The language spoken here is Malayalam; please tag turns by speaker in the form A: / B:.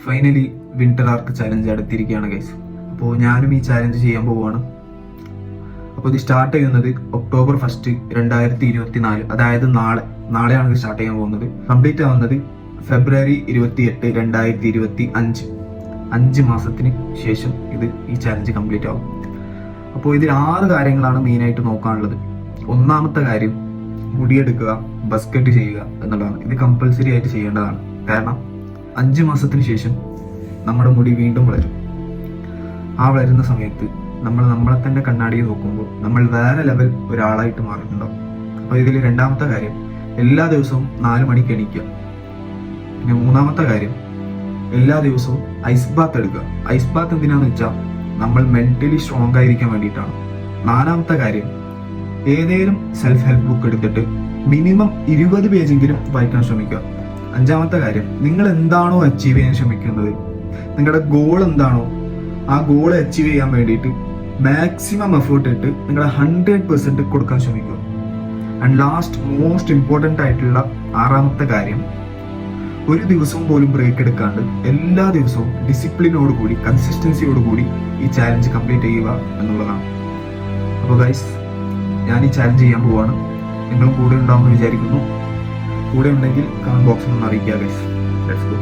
A: ഫൈനലി വിന്റർ ആർക്ക് ചലഞ്ച് അടുത്തിരിക്കുകയാണ് ഗൈസ്. അപ്പോൾ ഞാനും ഈ ചാലഞ്ച് ചെയ്യാൻ പോവുകയാണ്. അപ്പോൾ ഇത് സ്റ്റാർട്ട് ചെയ്യുന്നത് October 1, 2024, അതായത് നാളെയാണ് ഇത് സ്റ്റാർട്ട് ചെയ്യാൻ പോകുന്നത്. കംപ്ലീറ്റ് ആവുന്നത് February 28, 2025. 5 മാസത്തിന് ശേഷം ഈ ചാലഞ്ച് കംപ്ലീറ്റ് ആവും. അപ്പോൾ ഇതിൽ 6 കാര്യങ്ങളാണ് മെയിനായിട്ട് നോക്കാനുള്ളത്. ഒന്നാമത്തെ കാര്യം, മുടിയെടുക്കുക, ബസ്കറ്റ് ചെയ്യുക എന്നുള്ളതാണ്. ഇത് കമ്പൽസറി ആയിട്ട് ചെയ്യേണ്ടതാണ്. കാരണം 5 മാസത്തിന് ശേഷം നമ്മുടെ മുടി വീണ്ടും വളരും. ആ വളരുന്ന സമയത്ത് നമ്മളെ തന്നെ കണ്ണാടിയിൽ നോക്കുമ്പോൾ നമ്മൾ വേറെ ലെവൽ ഒരാളായിട്ട് മാറിയിട്ടുണ്ടാവും. അപ്പോൾ ഇതിൽ രണ്ടാമത്തെ കാര്യം, എല്ലാ ദിവസവും 4 മണിക്ക് എണീക്കുക. പിന്നെ മൂന്നാമത്തെ കാര്യം, എല്ലാ ദിവസവും ഐസ് ബാത്ത് എടുക്കുക. ഐസ് ബാത്ത് എന്തിനാന്ന് വെച്ചാൽ നമ്മൾ മെന്റലി സ്ട്രോങ് ആയിരിക്കാൻ വേണ്ടിയിട്ടാണ്. നാലാമത്തെ കാര്യം, ഏതെങ്കിലും സെൽഫ് ഹെൽപ്പ് ബുക്ക് എടുത്തിട്ട് മിനിമം 20 പേജെങ്കിലും വായിക്കാൻ ശ്രമിക്കുക. അഞ്ചാമത്തെ കാര്യം, നിങ്ങൾ എന്താണോ അച്ചീവ് ചെയ്യാൻ ശ്രമിക്കുന്നത്, നിങ്ങളുടെ ഗോൾ എന്താണോ ആ ഗോൾ അച്ചീവ് ചെയ്യാൻ വേണ്ടിയിട്ട് മാക്സിമം എഫേർട്ട് ഇട്ട് നിങ്ങളുടെ 100% കൊടുക്കാൻ ശ്രമിക്കുക. ആൻഡ് ലാസ്റ്റ് മോസ്റ്റ് ഇമ്പോർട്ടൻ്റ് ആയിട്ടുള്ള 6ാമത്തെ കാര്യം, ഒരു ദിവസവും പോലും ബ്രേക്ക് എടുക്കാണ്ട് എല്ലാ ദിവസവും ഡിസിപ്ലിനോടുകൂടി കൺസിസ്റ്റൻസിയോടുകൂടി ഈ ചാലഞ്ച് കംപ്ലീറ്റ് ചെയ്യുക എന്നുള്ളതാണ്. അപ്പോൾ ഗൈസ്, ഞാൻ ഈ ചാലഞ്ച് ചെയ്യാൻ പോവാണ്. നിങ്ങളും കൂടെ ഉണ്ടാവുമെന്ന് വിചാരിക്കുന്നു. കൂടെ ഉണ്ടെങ്കിൽ കമന്റ് ബോക്സിൽ ഒന്ന് അറിയിക്കുക ഗൈസ്. Let's go.